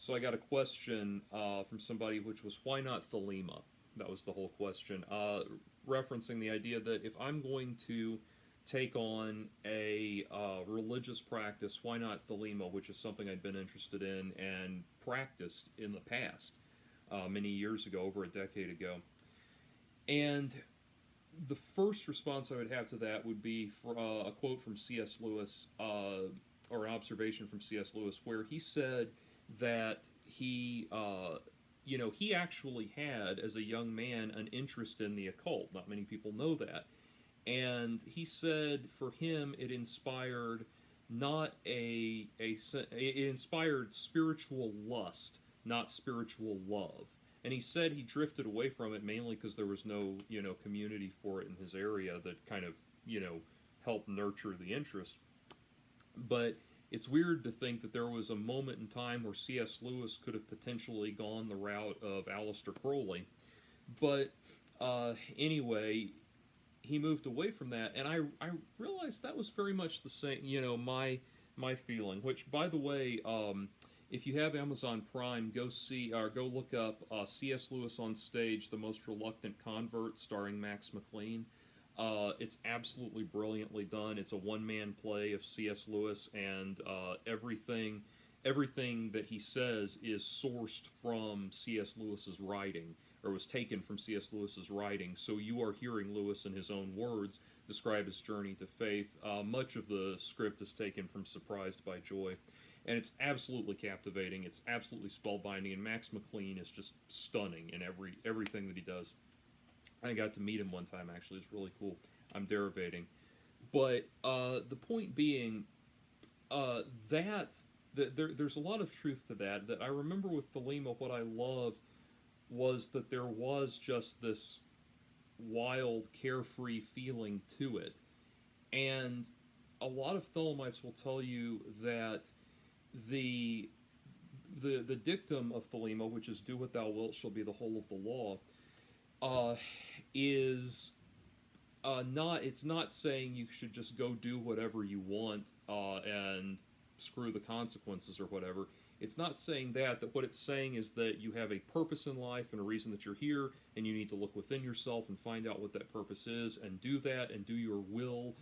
So I got a question from somebody, which was, why not Thelema? That was the whole question, referencing the idea that if I'm going to take on a religious practice, why not Thelema, which is something I'd been interested in and practiced in the past, many years ago, over a decade ago. And the first response I would have to that would be for, a quote from C.S. Lewis, or an observation from C.S. Lewis, where he said that he actually had, as a young man, an interest in the occult. Not many people know that. And he said for him it inspired not it inspired spiritual lust, not spiritual love. And he said he drifted away from it mainly because there was no community for it in his area that kind of helped nurture the interest. But it's weird to think that there was a moment in time where C.S. Lewis could have potentially gone the route of Aleister Crowley. But anyway, he moved away from that, and I realized that was very much the same, my feeling. Which, by the way, if you have Amazon Prime, go see or go look up C.S. Lewis on Stage: The Most Reluctant Convert, starring Max McLean. It's absolutely brilliantly done. It's a one-man play of C.S. Lewis, and everything that he says is sourced from C.S. Lewis's writing, or was taken from C.S. Lewis's writing. So you are hearing Lewis in his own words describe his journey to faith. Much of the script is taken from Surprised by Joy, and it's absolutely captivating. It's absolutely spellbinding, and Max McLean is just stunning in everything that he does. I got to meet him one time, actually. It's really cool. I'm derivating. But the point being there's a lot of truth to that. That I remember with Thelema, what I loved was that there was just this wild, carefree feeling to it. And a lot of Thelemites will tell you that the the dictum of Thelema, which is "Do what thou wilt shall be the whole of the law," uh, is not. It's not saying you should just go do whatever you want and screw the consequences or whatever. It's not saying that. That what it's saying is that you have a purpose in life and a reason that you're here, and you need to look within yourself and find out what that purpose is, and do that, and do your will.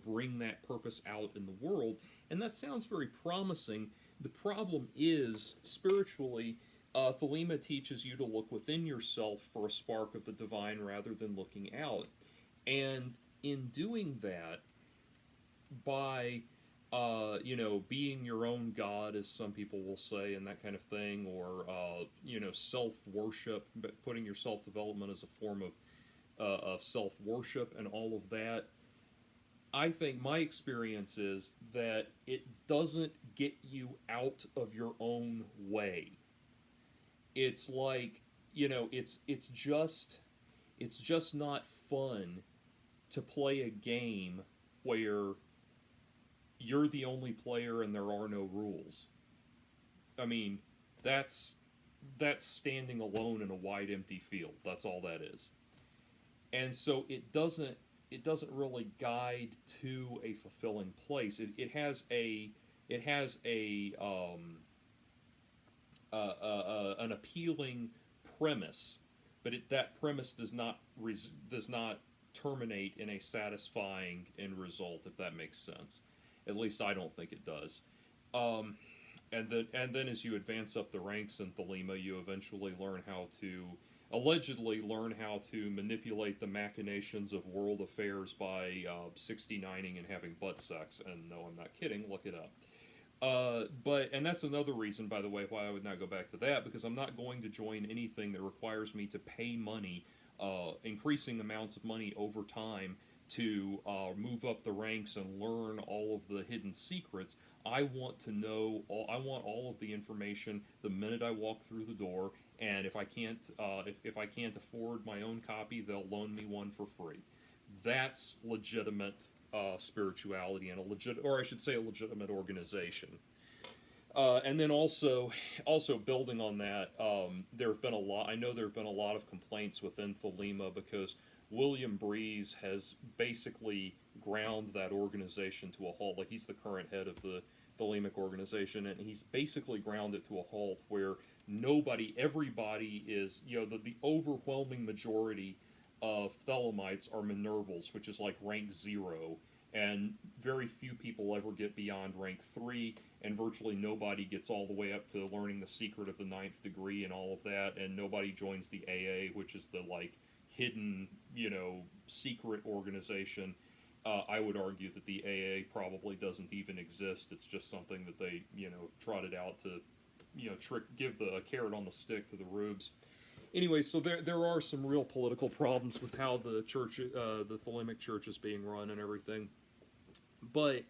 Bring that purpose out in the world, and that sounds very promising. The problem is, spiritually, Thelema teaches you to look within yourself for a spark of the divine rather than looking out. And in doing that, by being your own God, as some people will say, and that kind of thing, or self worship, putting your self development as a form of self worship, and all of that. I think my experience is that it doesn't get you out of your own way. It's like it's just not fun to play a game where you're the only player and there are no rules. I mean, that's that's standing alone in a wide empty field. That's all that is. And so it doesn't really guide to a fulfilling place. It has an appealing premise, but that premise does not terminate in a satisfying end result, if that makes sense. At least I don't think it does. Um, and then as you advance up the ranks in Thelema, you eventually allegedly learn how to manipulate the machinations of world affairs by 69ing and having butt sex. And no, I'm not kidding. Look it up. And that's another reason, by the way, why I would not go back to that, because I'm not going to join anything that requires me to pay money, increasing amounts of money over time, to move up the ranks and learn all of the hidden secrets. I want to know. I want all of the information the minute I walk through the door. And if I can't afford my own copy, they'll loan me one for free. That's legitimate spirituality, and or I should say, a legitimate organization. And then also building on that, there have been a lot. I know there have been a lot of complaints within Thelema because William Breeze has basically ground that organization to a halt. Like, he's the current head of the Thelemic organization, and he's basically ground it to a halt where everybody is, the overwhelming majority of Thelemites are Minervals, which is like rank 0, and very few people ever get beyond rank 3, and virtually nobody gets all the way up to learning the secret of the 9th degree and all of that, and nobody joins the AA, which is the, like, hidden, secret organization. I would argue that the AA probably doesn't even exist. It's just something that they, trotted out to, give the carrot on the stick to the rubes. Anyway, so there are some real political problems with how the church, the Thelemic church is being run and everything. But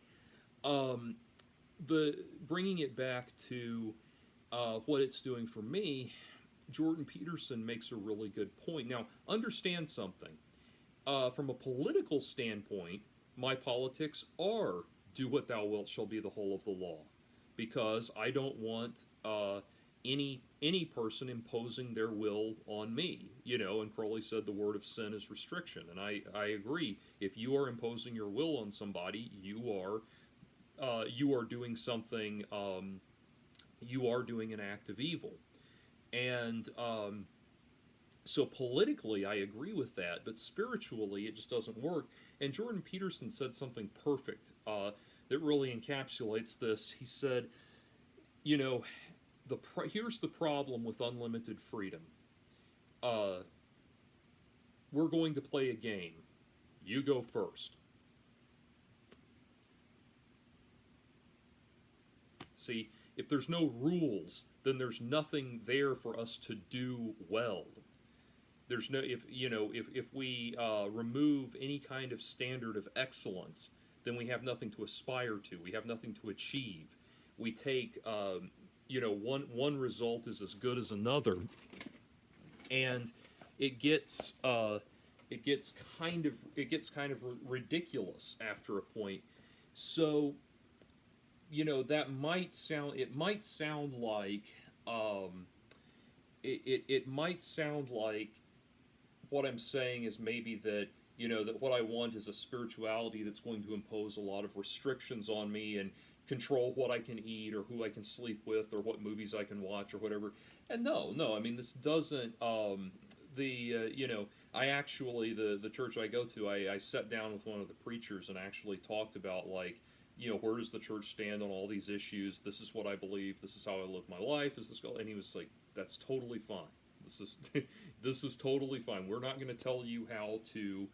the bringing it back to what it's doing for me, Jordan Peterson makes a really good point. Now, understand something. From a political standpoint, my politics are do what thou wilt shall be the whole of the law, because I don't want any person imposing their will on me. And Crowley said the word of sin is restriction, and I agree. If you are imposing your will on somebody, you are doing something. You are doing an act of evil, and so politically, I agree with that, but spiritually, it just doesn't work. And Jordan Peterson said something perfect that really encapsulates this. He said, here's the problem with unlimited freedom. We're going to play a game. You go first. See, if there's no rules, then there's nothing there for us to do well. There's no, if we remove any kind of standard of excellence, then we have nothing to aspire to. We have nothing to achieve. We take, one result is as good as another, and it gets kind of ridiculous after a point. So, that might sound like it might sound like what I'm saying is maybe that, that what I want is a spirituality that's going to impose a lot of restrictions on me and control what I can eat or who I can sleep with or what movies I can watch or whatever. And no, I mean, this doesn't, I actually, the church I go to, I sat down with one of the preachers and actually talked about, like, where does the church stand on all these issues? This is what I believe. This is how I live my life. Is this, and he was like, that's totally fine. This is totally fine. We're not going to tell you how to,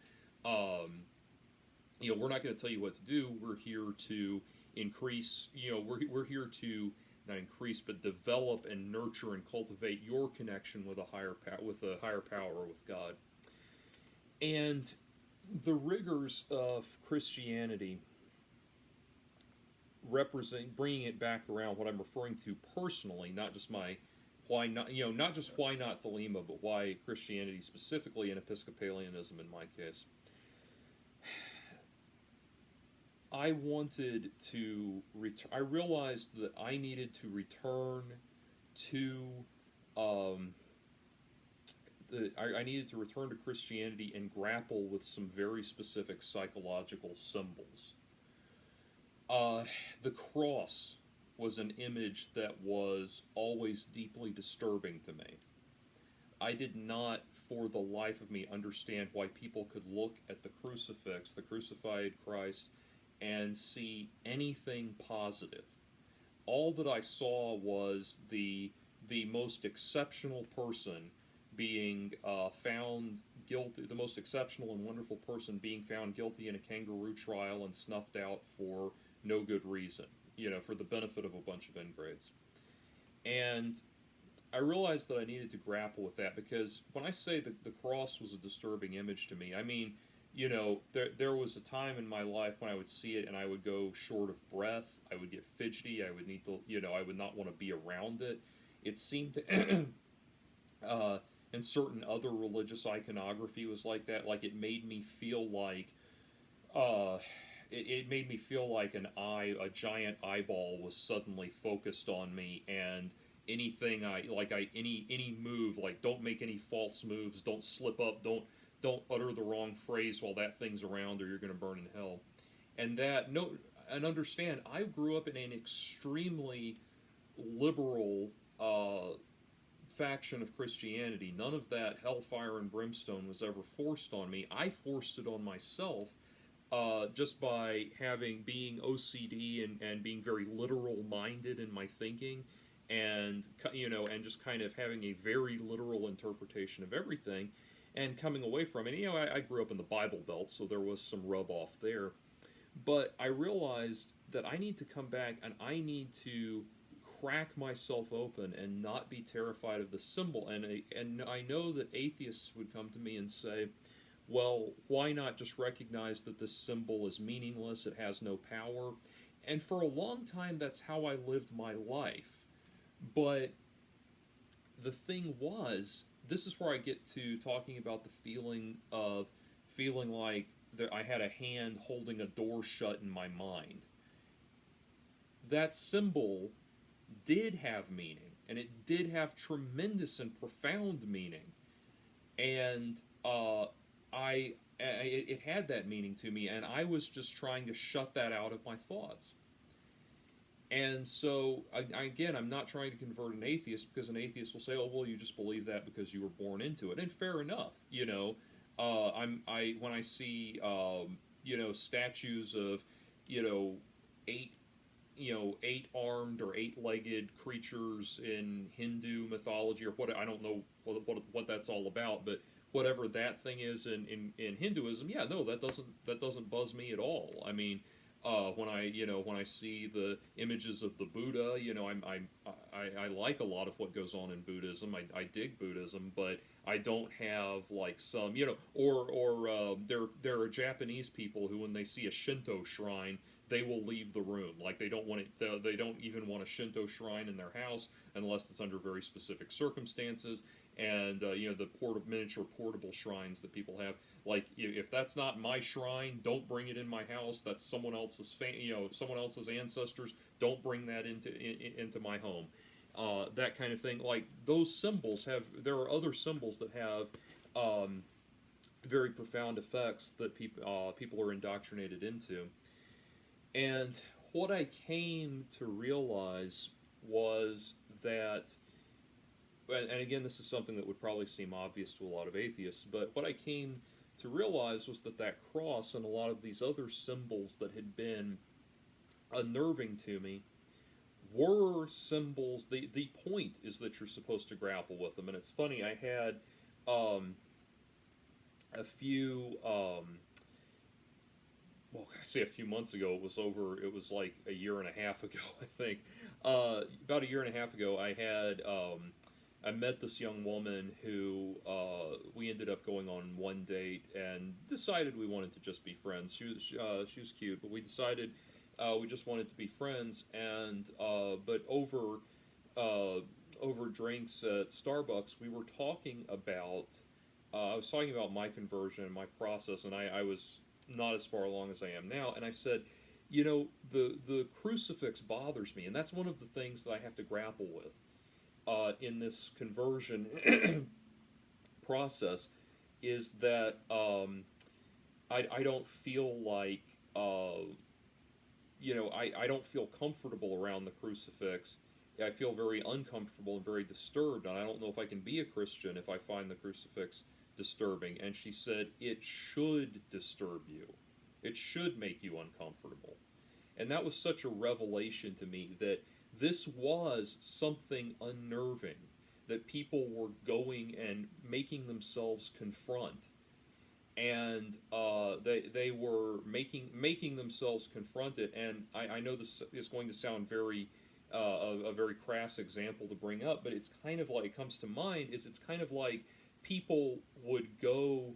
we're not going to tell you what to do. We're here to increase, we're here to not increase, but develop and nurture and cultivate your connection with a higher power, with God. And the rigors of Christianity bringing it back around, what I'm referring to personally, not just why not Thelema, but why Christianity specifically, and Episcopalianism in my case. I realized that I needed to return to, I needed to return to Christianity and grapple with some very specific psychological symbols. The cross was an image that was always deeply disturbing to me. I did not, for the life of me, understand why people could look at the crucifix, the crucified Christ, and see anything positive. All that I saw was the most exceptional person being found guilty, the most exceptional and wonderful person being found guilty in a kangaroo trial and snuffed out for no good reason, for the benefit of a bunch of ingrats. And I realized that I needed to grapple with that, because when I say that the cross was a disturbing image to me, I mean, there was a time in my life when I would see it and I would go short of breath, I would get fidgety, I would need to, I would not want to be around it. It seemed to, and certain other religious iconography was like that, like it made me feel like, it made me feel like a giant eyeball was suddenly focused on me, and anything any move, like don't make any false moves, don't slip up, don't utter the wrong phrase while that thing's around, or you're going to burn in hell. And that, and understand, I grew up in an extremely liberal faction of Christianity. None of that hellfire and brimstone was ever forced on me. I forced it on myself just by being OCD and being very literal minded in my thinking, and and just kind of having a very literal interpretation of everything, and coming away from it. I grew up in the Bible Belt, so there was some rub off there, but I realized that I need to come back and I need to crack myself open and not be terrified of the symbol. And I know that atheists would come to me and say, well, why not just recognize that this symbol is meaningless, it has no power? And for a long time, that's how I lived my life. But the thing was, this is where I get to talking about the feeling like that I had a hand holding a door shut in my mind. That symbol did have meaning, and it did have tremendous and profound meaning. And it had that meaning to me, and I was just trying to shut that out of my thoughts. And so, again, I'm not trying to convert an atheist, because an atheist will say, "Oh, well, you just believe that because you were born into it," and fair enough, when I see statues of eight-armed or eight-legged creatures in Hindu mythology, or what, I don't know what that's all about, but whatever that thing is in Hinduism, yeah, no, that doesn't buzz me at all. I mean, when I see the images of the Buddha, I like a lot of what goes on in Buddhism. I dig Buddhism, but I don't have like some, there are Japanese people who, when they see a Shinto shrine, they will leave the room. Like, they don't even want a Shinto shrine in their house unless it's under very specific circumstances. And the miniature portable shrines that people have, like, if that's not my shrine, don't bring it in my house. That's someone else's someone else's ancestors. Don't bring that into my home. That kind of thing. Like, those symbols there are other symbols that have very profound effects that people are indoctrinated into. And what I came to realize was that, and again, this is something that would probably seem obvious to a lot of atheists, but what I came to realize was that cross and a lot of these other symbols that had been unnerving to me were symbols. The point is that you're supposed to grapple with them. And it's funny, I had a few, I say a few months ago, it was like a year and a half ago, I think. About a year and a half ago, I met this young woman who we ended up going on one date and decided we wanted to just be friends. She was cute, but we decided we just wanted to be friends. And but over drinks at Starbucks, we were talking about. I was talking about my conversion and my process, and I was not as far along as I am now. And I said, the crucifix bothers me, and that's one of the things that I have to grapple with in this conversion process, is that I don't feel like I don't feel comfortable around the crucifix. I feel very uncomfortable and very disturbed, and I don't know if I can be a Christian if I find the crucifix disturbing. And she said, it should disturb you. It should make you uncomfortable. And that was such a revelation to me, that this was something unnerving that people were going and making themselves confront. And they were making themselves confront it. And I know this is going to sound very a very crass example to bring up, but it's kind of like, it comes to mind, it's kind of like people would go,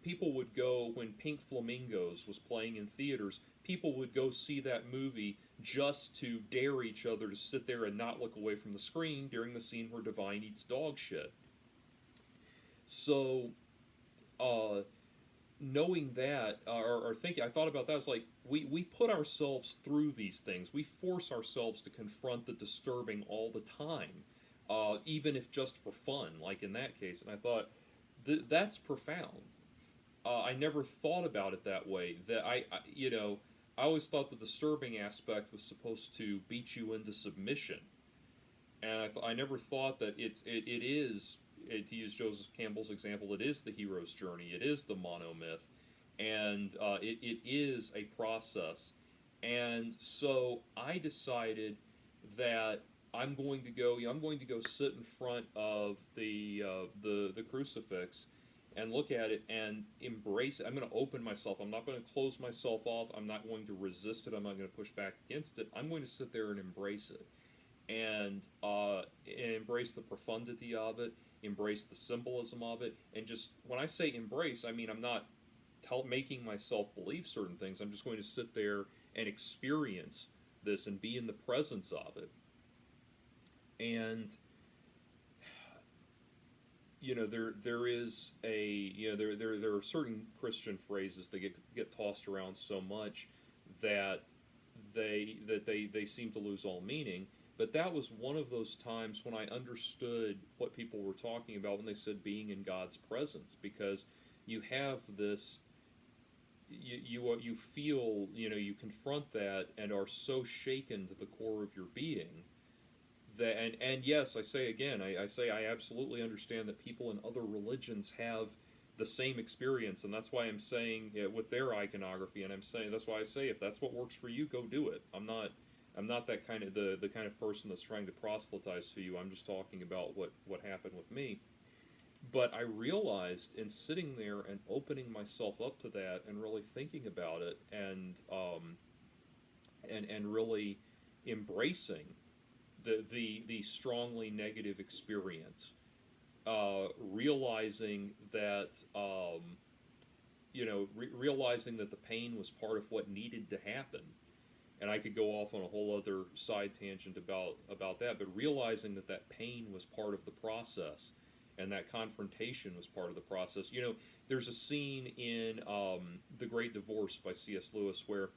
people would go when Pink Flamingos was playing in theaters. People would go see that movie just to dare each other to sit there and not look away from the screen during the scene where Divine eats dog shit. So, knowing that, or thinking, I thought about that, it's like, we put ourselves through these things. We force ourselves to confront the disturbing all the time, even if just for fun, like in that case. And I thought, that's profound. I never thought about it that way. That I always thought the disturbing aspect was supposed to beat you into submission, and I never thought that it is, to use Joseph Campbell's example, it is the hero's journey, it is the monomyth, and it is a process. And so I decided that I'm going to go sit in front of the crucifix and look at it and embrace it. I'm going to open myself. I'm not going to close myself off. I'm not going to resist it. I'm not going to push back against it. I'm going to sit there and embrace it, and embrace the profundity of it, embrace the symbolism of it, and just when I say embrace, I mean I'm not making myself believe certain things. I'm just going to sit there and experience this and be in the presence of it. And there is a there are certain Christian phrases that get tossed around so much that they seem to lose all meaning. But that was one of those times when I understood what people were talking about when they said being in God's presence, because you have this, you feel, you confront that and are so shaken to the core of your being that, and yes, I say again, I say I absolutely understand that people in other religions have the same experience, and that's why I'm saying, with their iconography, and I'm saying that's why I say if that's what works for you, go do it. I'm not that kind of the kind of person that's trying to proselytize to you. I'm just talking about what happened with me. But I realized in sitting there and opening myself up to that and really thinking about it and really embracing the strongly negative experience, realizing that realizing that the pain was part of what needed to happen. And I could go off on a whole other side tangent about that, but realizing that pain was part of the process, and that confrontation was part of the process. There's a scene in The Great Divorce by C.S. Lewis where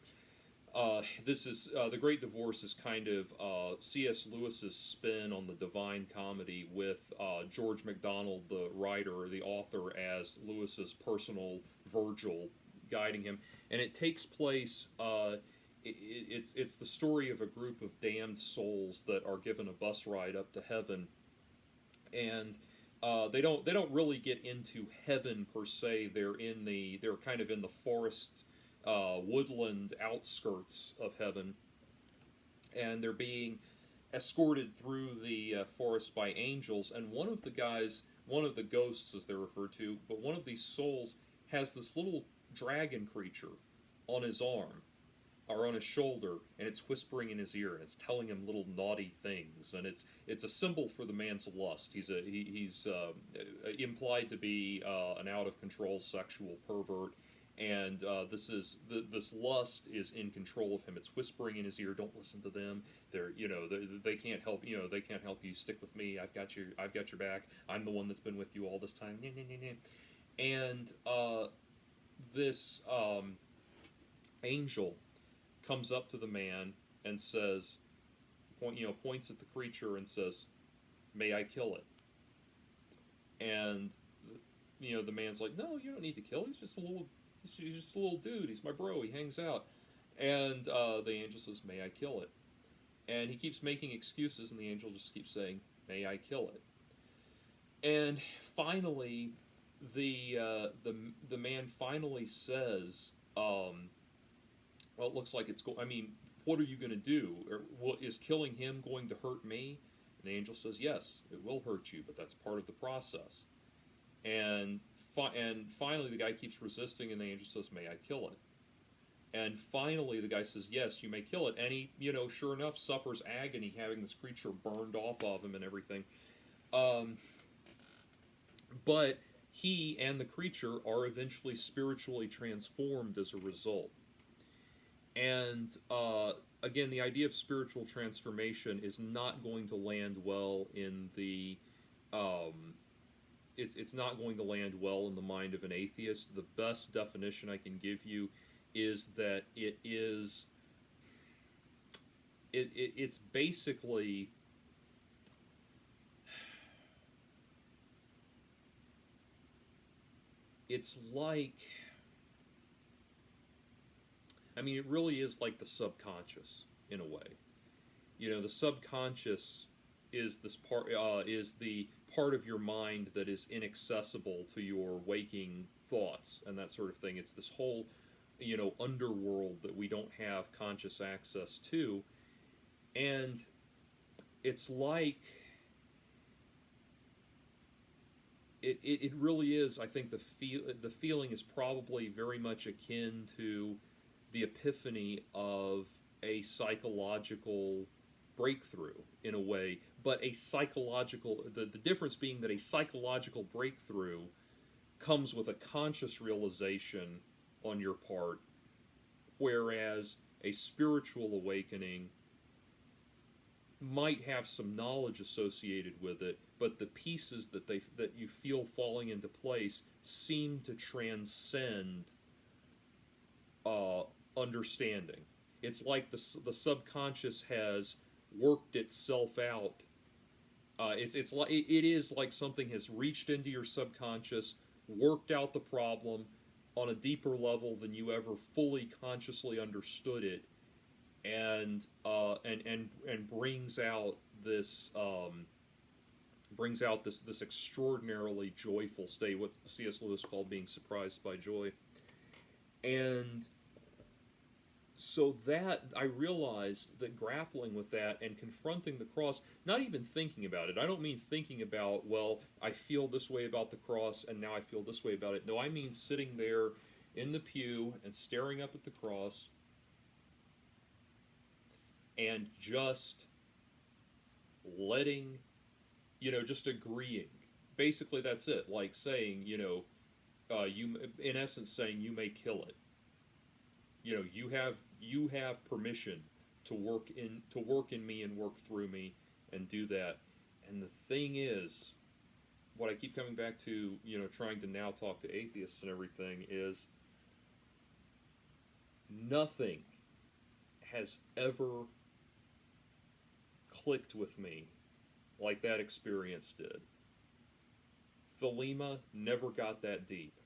this is The Great Divorce is kind of C.S. Lewis's spin on the Divine Comedy, with George MacDonald, the writer or the author, as Lewis's personal Virgil guiding him, and it takes place. It's the story of a group of damned souls that are given a bus ride up to heaven, and they don't really get into heaven per se. They're kind of in the forest, woodland outskirts of heaven, and they're being escorted through the forest by angels. And one of the ghosts, as they're referred to, but one of these souls has this little dragon creature on his arm or on his shoulder, and it's whispering in his ear, and it's telling him little naughty things, and it's a symbol for the man's lust. He's implied to be an out of control sexual pervert, and this lust is in control of him. It's whispering in his ear, "Don't listen to them. They can't help they can't help you. Stick with me. I've got your back. I'm the one that's been with you all this time." And this angel comes up to the man and says, points at the creature and says, "May I kill it?" And the man's like, "No, you don't need to kill it. He's just a little dude. He's my bro. He hangs out." And the angel says, "May I kill it?" And he keeps making excuses, and the angel just keeps saying, "May I kill it?" And finally, the man finally says, "Well, it looks like it's I mean, what are you going to do? Is killing him going to hurt me?" And the angel says, "Yes, it will hurt you, but that's part of the process." And finally, the guy keeps resisting, and the angel says, "May I kill it?" And finally, the guy says, "Yes, you may kill it." And he, sure enough, suffers agony, having this creature burned off of him and everything. But he and the creature are eventually spiritually transformed as a result. And again, the idea of spiritual transformation is not going to land well in the it's not going to land well in the mind of an atheist. The best definition I can give you is that it's basically it's like I mean, it really is like the subconscious in a way. The subconscious is this part is the part of your mind that is inaccessible to your waking thoughts and that sort of thing. It's this whole underworld that we don't have conscious access to, and it's like it really is. I think the feeling is probably very much akin to the epiphany of a psychological breakthrough in a way, but the difference being that a psychological breakthrough comes with a conscious realization on your part, whereas a spiritual awakening might have some knowledge associated with it, but the pieces that you feel falling into place seem to transcend understanding. It's like the subconscious has worked itself out. It is like something has reached into your subconscious, worked out the problem on a deeper level than you ever fully consciously understood it, and brings out this extraordinarily joyful state, what C.S. Lewis called being surprised by joy. And so that I realized that grappling with that and confronting the cross, not even thinking about it. I don't mean thinking about, well, I feel this way about the cross and now I feel this way about it. No, I mean sitting there in the pew and staring up at the cross and just letting, just agreeing. Basically, that's it. Like saying, you in essence saying, you may kill it. You have permission to work in me and work through me and do that. And the thing is, what I keep coming back to, trying to now talk to atheists and everything, is nothing has ever clicked with me like that experience did. Thelema never got that deep.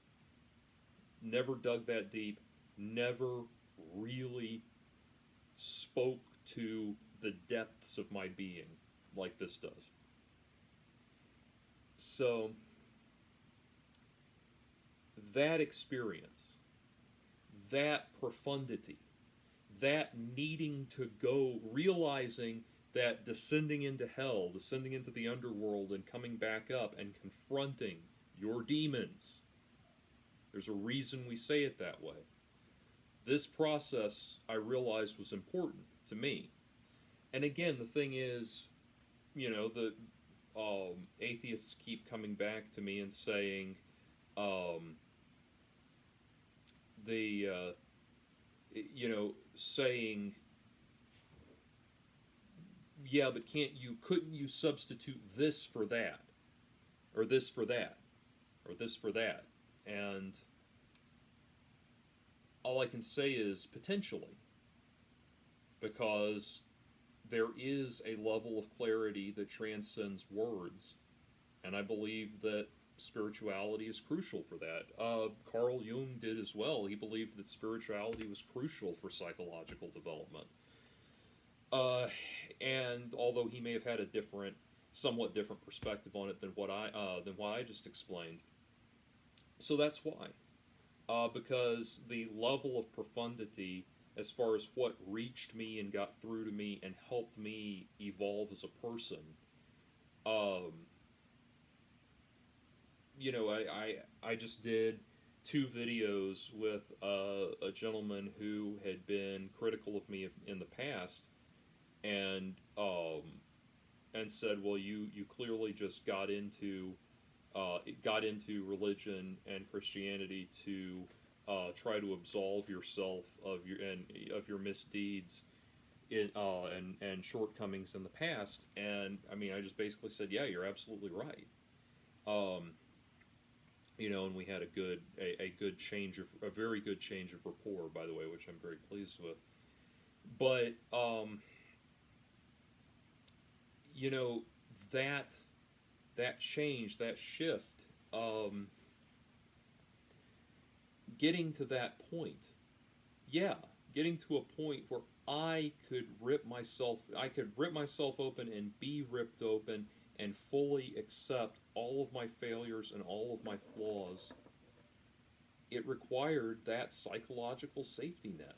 Never dug that deep. Never really spoke to the depths of my being like this does. So, that experience, that profundity, that needing to go, realizing that descending into hell, descending into the underworld, and coming back up and confronting your demons. There's a reason we say it that way. This process, I realized, was important to me. And again, the thing is, the atheists keep coming back to me and saying, saying, yeah, but couldn't you substitute this for that? Or this for that? Or this for that? And all I can say is potentially, because there is a level of clarity that transcends words, and I believe that spirituality is crucial for that. Carl Jung did as well. He believed that spirituality was crucial for psychological development. And although he may have had a somewhat different perspective on it than what I just explained, so that's why. Because the level of profundity, as far as what reached me and got through to me and helped me evolve as a person, I just did 2 videos with a gentleman who had been critical of me in the past, and said, well, you clearly just got into religion and Christianity to try to absolve yourself of your misdeeds and shortcomings in the past. And I mean, I just basically said, yeah, you're absolutely right. And we had a very good change of rapport, by the way, which I'm very pleased with. But that change, that shift, getting to that point, getting to a point where I could rip myself open and be ripped open and fully accept all of my failures and all of my flaws. It required that psychological safety net.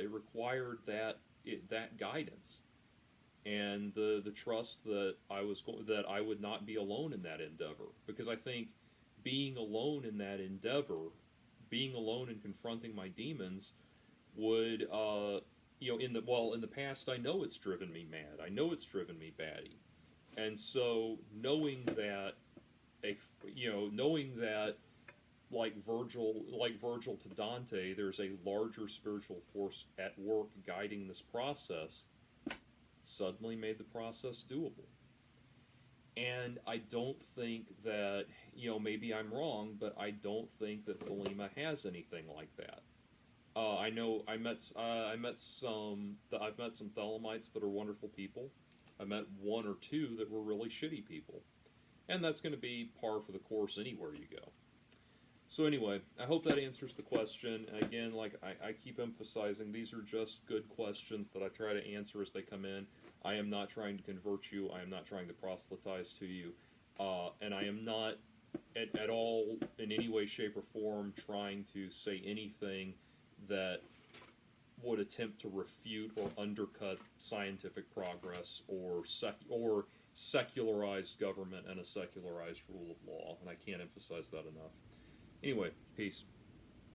It required that guidance and the trust that that I would not be alone in that endeavor. Because I think being alone in that endeavor, being alone and confronting my demons, would in the past, I know it's driven me mad. I know it's driven me batty, and so knowing that like Virgil to Dante, there's a larger spiritual force at work guiding this process, suddenly made the process doable. And I don't think that, maybe I'm wrong, but I don't think that Thelema has anything like that. I know I've met some Thelemites that are wonderful people. I met one or two that were really shitty people, and that's going to be par for the course anywhere you go. So anyway, I hope that answers the question. And again, like I keep emphasizing, these are just good questions that I try to answer as they come in. I am not trying to convert you. I am not trying to proselytize to you. And I am not at all, in any way, shape, or form, trying to say anything that would attempt to refute or undercut scientific progress or secularized government and a secularized rule of law. And I can't emphasize that enough. Anyway, peace.